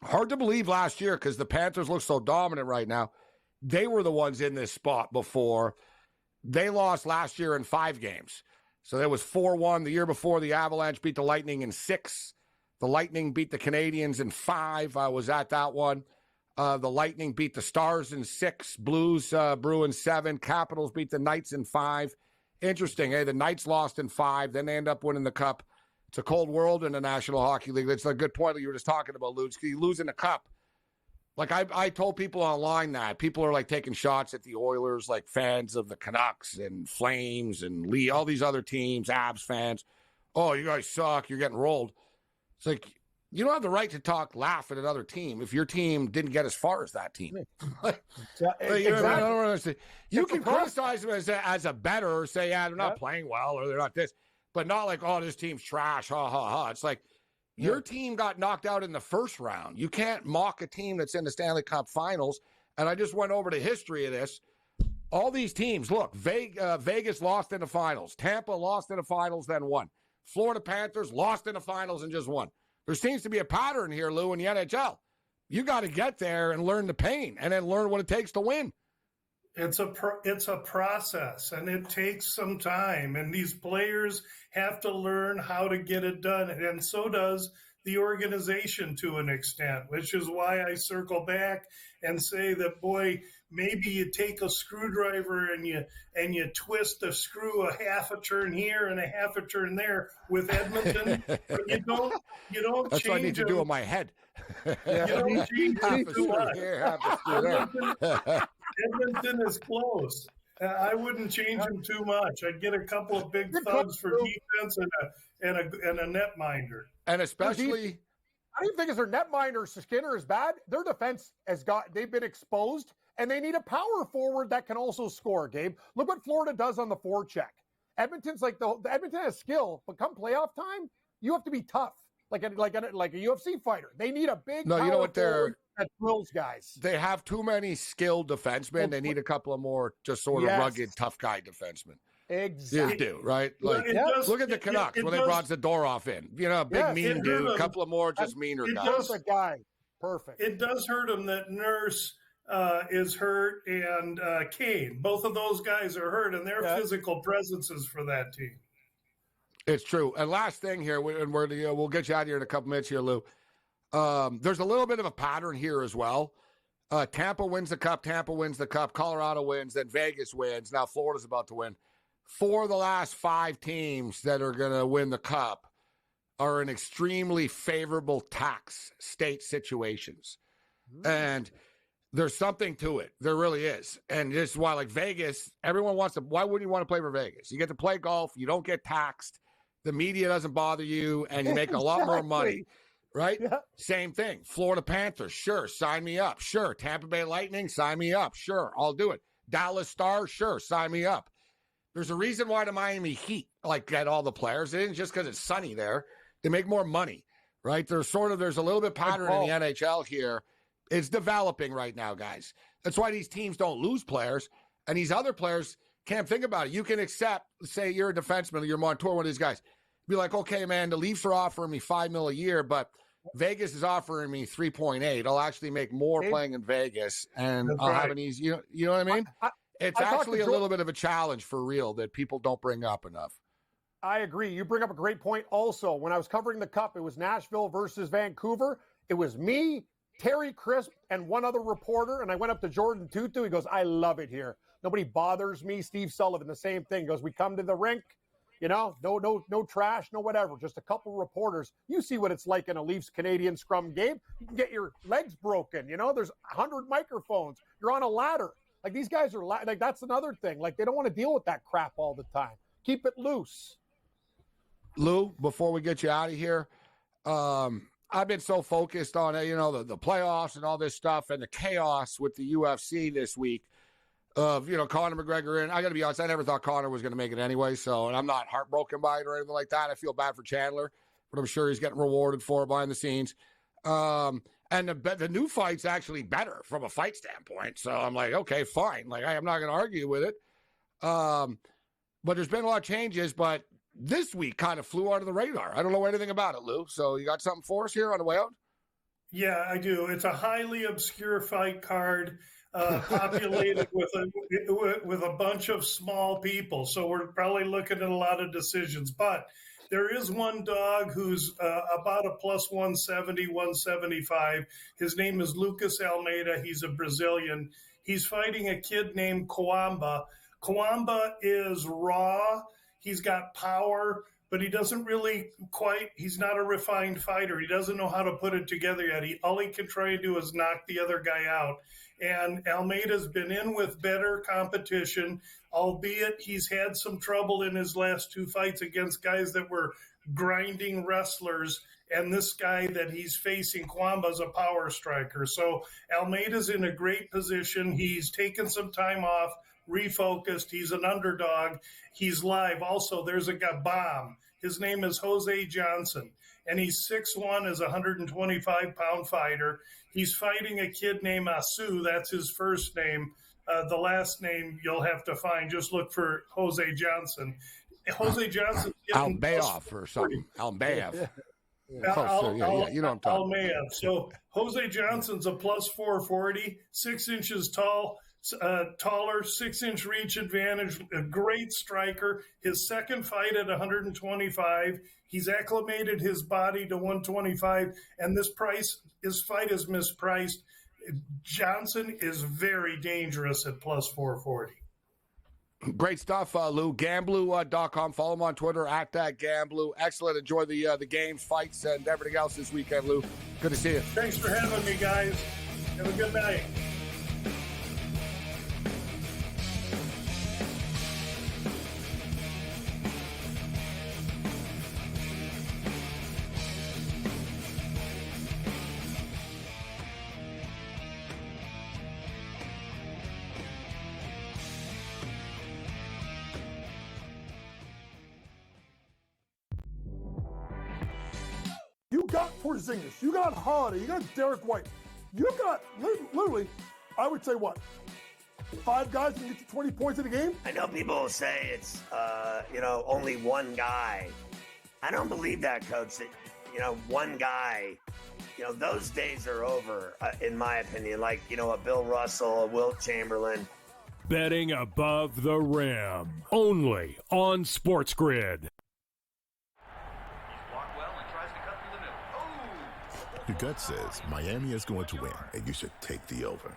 Hard to believe last year because the Panthers look so dominant right now. They were the ones in this spot before. They lost last year in 5 games. So there was 4-1 the year before. The Avalanche beat the Lightning in 6. The Lightning beat the Canadiens in 5. I was at that one. The Lightning beat the Stars in 6. Blues, Bruins 7. Capitals beat the Knights in 5. Interesting, the Knights lost in 5. Then they end up winning the Cup. It's a cold world in the National Hockey League. That's a good point that you were just talking about, Luke. You lose in the Cup. Like I told people online that people are like taking shots at the Oilers, like fans of the Canucks and Flames and Lee, all these other teams, Abs fans. Oh, you guys suck. You're getting rolled. It's like, you don't have the right to laugh at another team if your team didn't get as far as that team. You can criticize them as a bettor or say, yeah, they're not playing well or they're not this, but not like, oh, this team's trash. Ha, ha, ha. It's like, your team got knocked out in the first round. You can't mock a team that's in the Stanley Cup Finals. And I just went over the history of this. All these teams, look, Vegas lost in the finals. Tampa lost in the finals, then won. Florida Panthers lost in the finals and just won. There seems to be a pattern here, Lou, in the NHL. You got to get there and learn the pain and then learn what it takes to win. It's a process, and it takes some time, and these players have to learn how to get it done, and so does the organization to an extent, which is why I circle back and say that, boy, maybe you take a screwdriver and you twist a screw a half a turn here and a half a turn there with Edmonton, but you don't That's change what I need to do in my head. You don't change it too much. There. Edmonton is close. I wouldn't change him too much. I'd get a couple of big thugs for defense and a netminder. And especially, I don't even think their netminder Skinner is bad. Their defense they've been exposed, and they need a power forward that can also score. Gabe, look what Florida does on the forecheck. Edmonton's like the Edmonton has skill, but come playoff time, you have to be tough, like a UFC fighter. They need a big. No, you know what they're. That drills guys. They have too many skilled defensemen. They need a couple of more just sort of rugged, tough guy defensemen. Exactly. They do, right? Like, look at the Canucks when they brought Zadorov in. You know, a big mean dude. A couple of more just meaner guys. Perfect guy. Perfect. It does hurt him that Nurse is hurt and Kane. Both of those guys are hurt, and they're physical presences for that team. It's true. And last thing here, we'll get you out of here in a couple minutes here, Lou. There's a little bit of a pattern here as well. Tampa wins the Cup. Colorado wins. Then Vegas wins. Now Florida's about to win. 4 of the last 5 teams that are going to win the Cup are in extremely favorable tax state situations. And there's something to it. There really is. And this is why, like Vegas, everyone wants to. Why wouldn't you want to play for Vegas? You get to play golf. You don't get taxed. The media doesn't bother you. And you make a lot more money. Right? Yeah. Same thing. Florida Panthers, sure, sign me up. Sure. Tampa Bay Lightning, sign me up. Sure, I'll do it. Dallas Stars, sure, sign me up. There's a reason why the Miami Heat get all the players. It isn't just because it's sunny there. They make more money, right? There's a little bit pattern in the NHL here. It's developing right now, guys. That's why these teams don't lose players, and these other players can't think about it. You can accept, say you're a defenseman, or you're Montour, one of these guys. Be like, okay, man, the Leafs are offering me $5 million a year, but Vegas is offering me 3.8. I'll actually make more playing in Vegas, and I'll have an easy. You know what I mean? It's actually a little bit of a challenge for real that people don't bring up enough. I agree. You bring up a great point. Also, when I was covering the Cup, it was Nashville versus Vancouver. It was me, Terry Crisp, and one other reporter, and I went up to Jordan Tutu. He goes, "I love it here. Nobody bothers me." Steve Sullivan, the same thing. He goes, "We come to the rink. You know, no trash, no whatever. Just a couple reporters. You see what it's like in a Leafs-Canadian scrum game. You can get your legs broken. You know, there's 100 microphones. You're on a ladder. Like, these guys are like, that's another thing. Like, they don't want to deal with that crap all the time. Keep it loose." Lou, before we get you out of here, I've been so focused on, the playoffs and all this stuff and the chaos with the UFC this week. of, Conor McGregor in. I got to be honest, I never thought Conor was going to make it anyway, and I'm not heartbroken by it or anything like that. I feel bad for Chandler, but I'm sure he's getting rewarded for it behind the scenes. And the new fight's actually better from a fight standpoint, so I'm like, okay, fine. Like, I'm not going to argue with it. But there's been a lot of changes, but this week kind of flew under the radar. I don't know anything about it, Lou, so you got something for us here on the way out? Yeah, I do. It's a highly obscure fight card. Populated with a bunch of small people. So we're probably looking at a lot of decisions. But there is one dog who's about a plus 170, 175. His name is Lucas Almeida. He's a Brazilian. He's fighting a kid named Coamba. Coamba is raw. He's got power, but he doesn't really he's not a refined fighter. He doesn't know how to put it together yet. All he can try and do is knock the other guy out. And Almeida's been in with better competition, albeit he's had some trouble in his last two fights against guys that were grinding wrestlers. And this guy that he's facing, Kwamba's a power striker. So Almeida's in a great position. He's taken some time off, refocused. He's an underdog. He's live. Also, there's a guy, Bomb. His name is Jose Johnson, and he's 6'1", is a 125-pound fighter. He's fighting a kid named Asu. That's his first name. The last name you'll have to find. Just look for Jose Johnson. Jose Johnson. Albaev or something. Albaev. You know what I'm talking about. So Jose Johnson's a plus 440, 6 inches tall. Taller, 6-inch reach advantage, a great striker. His second fight at 125. He's acclimated his body to 125, and his fight is mispriced. Johnson is very dangerous at plus 440. Great stuff, Lou. Gamblu.com. Follow him on Twitter at @Gamblu. Excellent. Enjoy the games, fights, and everything else this weekend, Lou. Good to see you. Thanks for having me, guys. Have a good night. You got Porzingis, you got Holiday, you got Derek White, you got literally, I would say what, 5 guys can get you 20 points in a game? I know people will say it's, only one guy. I don't believe that, Coach, that, one guy, those days are over, in my opinion, like, a Bill Russell, a Wilt Chamberlain. Betting above the rim, only on SportsGrid. Your gut says Miami is going to win, and you should take the over.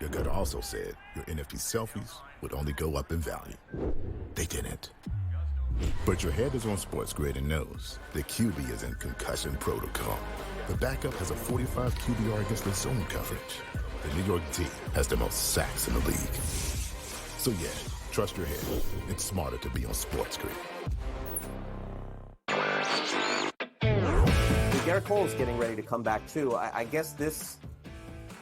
Your gut also said your NFT selfies would only go up in value. They didn't. But your head is on SportsGrid and knows the QB is in concussion protocol. The backup has a 45 QBR against the zone coverage. The New York D has the most sacks in the league. So yeah, trust your head. It's smarter to be on SportsGrid. Garrett Cole's getting ready to come back too. I guess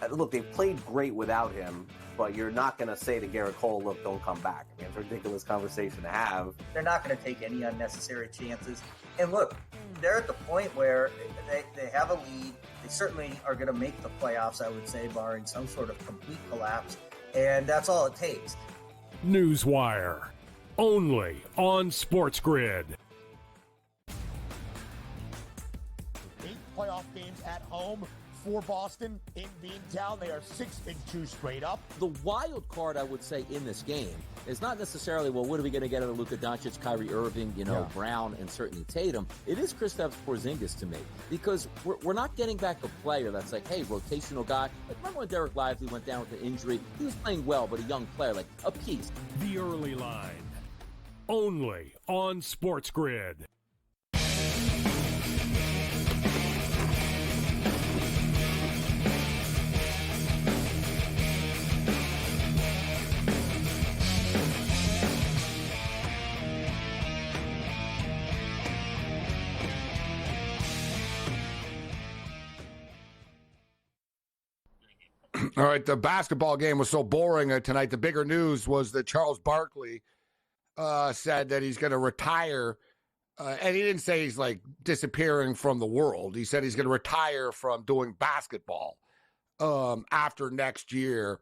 look, they've played great without him, but you're not going to say to Garrett Cole, look, don't come back. I mean, it's a ridiculous conversation to have. They're not going to take any unnecessary chances. And look, they're at the point where they have a lead. They certainly are going to make the playoffs, I would say, barring some sort of complete collapse. And that's all it takes. Newswire, only on SportsGrid. Playoff games at home for Boston in Beantown. They are 6-2 straight up. The wild card, I would say, in this game is not necessarily, well, what are we going to get out of Luka Doncic, Kyrie Irving, Brown, and certainly Tatum. It is Kristaps Porzingis to me, because we're not getting back a player that's like, hey, rotational guy. Like, remember when Derek Lively went down with an injury? He was playing well, but a young player, like a piece. The early line, only on SportsGrid. All right, the basketball game was so boring tonight. The bigger news was that Charles Barkley said that he's going to retire. And he didn't say he's like disappearing from the world. He said he's going to retire from doing basketball after next year.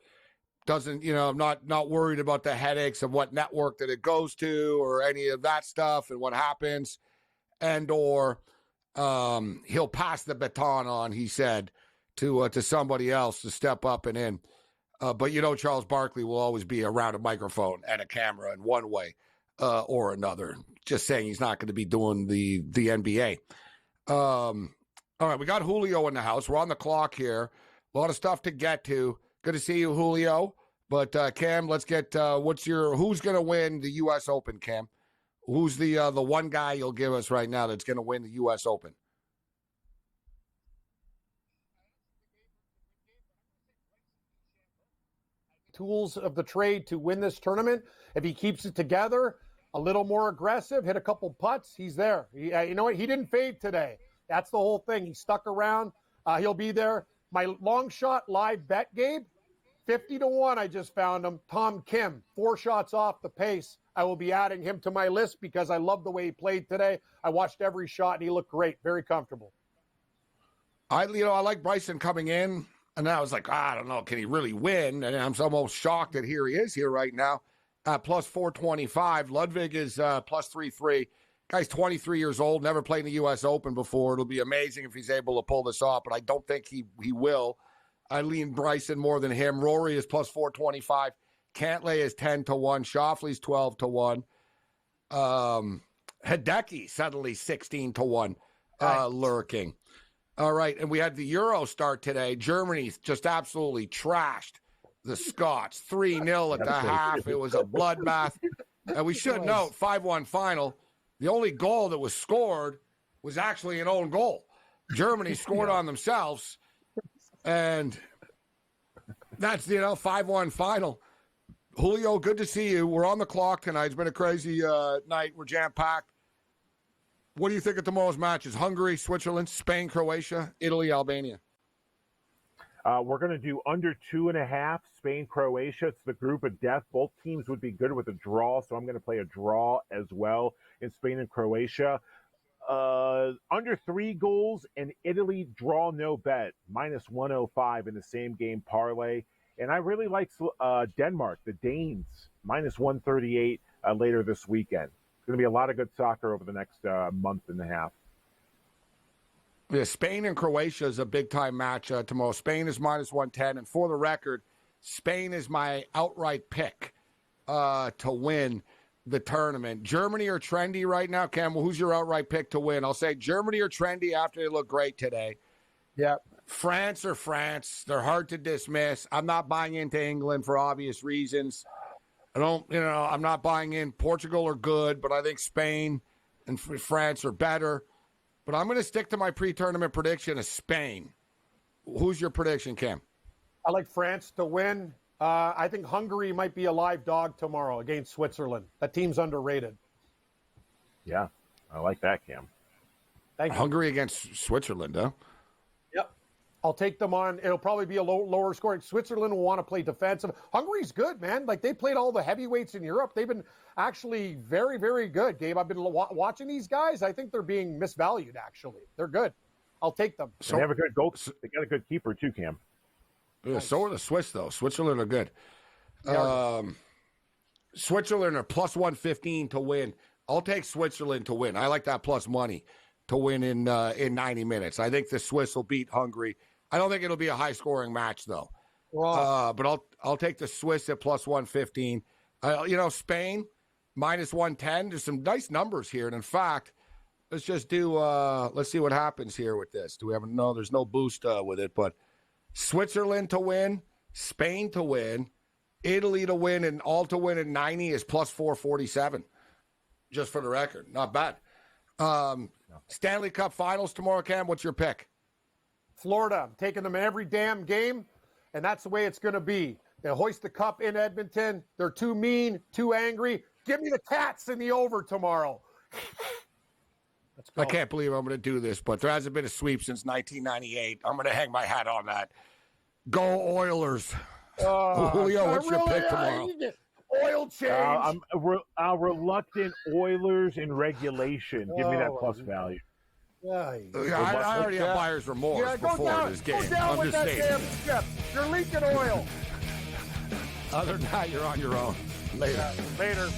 Doesn't, I'm not worried about the headaches of what network that it goes to or any of that stuff and what happens. And or he'll pass the baton on, he said, to somebody else to step up and in. But Charles Barkley will always be around a microphone and a camera in one way or another. Just saying he's not going to be doing the NBA. All right, we got Julio in the house. We're on the clock here. A lot of stuff to get to. Good to see you, Julio. But Cam, let's get who's going to win the U.S. Open, Cam? Who's the one guy you'll give us right now that's going to win the U.S. Open? Tools of the trade to win this tournament. If he keeps it together, a little more aggressive, hit a couple putts, he's there. You know what? He didn't fade today. That's the whole thing. He stuck around. He'll be there. My long shot live bet, Gabe, 50-1. I just found him. Tom Kim, 4 shots off the pace. I will be adding him to my list because I love the way he played today. I watched every shot and he looked great, very comfortable. I like Bryson coming in, and I was like, I don't know, can he really win? And I'm almost shocked that here he is here right now at plus 425. Ludwig is plus 3-3. Guy's 23 years old, never played in the U.S. Open before. It'll be amazing if he's able to pull this off, but I don't think he will. I lean Bryson more than him. Rory is plus 425. Cantlay is 10-1. Schauffele's 12-1. Hideki suddenly 16-1, lurking. All right, and we had the Euro start today. Germany just absolutely trashed the Scots. 3-0 at the half. It was a bloodbath. And we should note, 5-1 final. The only goal that was scored was actually an own goal. Germany scored on themselves. And that's, 5-1 final. Julio, good to see you. We're on the clock tonight. It's been a crazy night. We're jam-packed. What do you think of tomorrow's matches? Hungary, Switzerland, Spain, Croatia, Italy, Albania. We're going to do under 2.5, Spain, Croatia. It's the group of death. Both teams would be good with a draw, so I'm going to play a draw as well in Spain and Croatia. Under 3 goals and Italy draw no bet, minus 105 in the same game parlay. And I really like Denmark, the Danes, minus 138 later this weekend. It's going to be a lot of good soccer over the next month and a half. Yeah, Spain and Croatia is a big-time match tomorrow. Spain is minus 110. And for the record, Spain is my outright pick to win the tournament. Germany are trendy right now. Campbell, who's your outright pick to win? I'll say Germany are trendy after they look great today. Yeah. France or France. They're hard to dismiss. I'm not buying into England for obvious reasons. I'm not buying in. Portugal are good, but I think Spain and France are better. But I'm going to stick to my pre-tournament prediction of Spain. Who's your prediction, Cam? I like France to win. I think Hungary might be a live dog tomorrow against Switzerland. That team's underrated. Yeah, I like that, Cam. Thank you. Hungary against Switzerland, huh? Yep. I'll take them on. It'll probably be a lower scoring. Switzerland will want to play defensive. Hungary's good, man. Like, they played all the heavyweights in Europe. They've been actually very, very good, Gabe. I've been watching these guys. I think they're being misvalued, actually. They're good. I'll take them. They have a good goal. They got a good keeper, too, Cam. Yeah, so are the Swiss, though. Switzerland are good. Switzerland are plus 115 to win. I'll take Switzerland to win. I like that plus money to win in 90 minutes. I think the Swiss will beat Hungary. I don't think it'll be a high-scoring match, though. But I'll take the Swiss at plus 115. Spain, minus 110. There's some nice numbers here. And, in fact, let's just do let's see what happens here with this. Do we have there's no boost with it, but Switzerland to win, Spain to win, Italy to win, and all to win at 90 is plus 447. Just for the record. Not bad. Stanley Cup Finals tomorrow, Cam. What's your pick? Florida. I'm taking them in every damn game, and that's the way it's going to be. They hoist the cup in Edmonton. They're too mean, too angry. Give me the Cats in the over tomorrow. Let's go. I can't believe I'm going to do this, but there hasn't been a sweep since 1998. I'm going to hang my hat on that. Go Oilers. Oh, Julio, what's your pick tomorrow? Oil change. I'm reluctant Oilers in regulation. Give me that plus value. Yeah, I already have buyer's remorse before this game. Go down I'm with just that saying. damn ship. You're leaking oil. Other than that, you're on your own. Later. Later.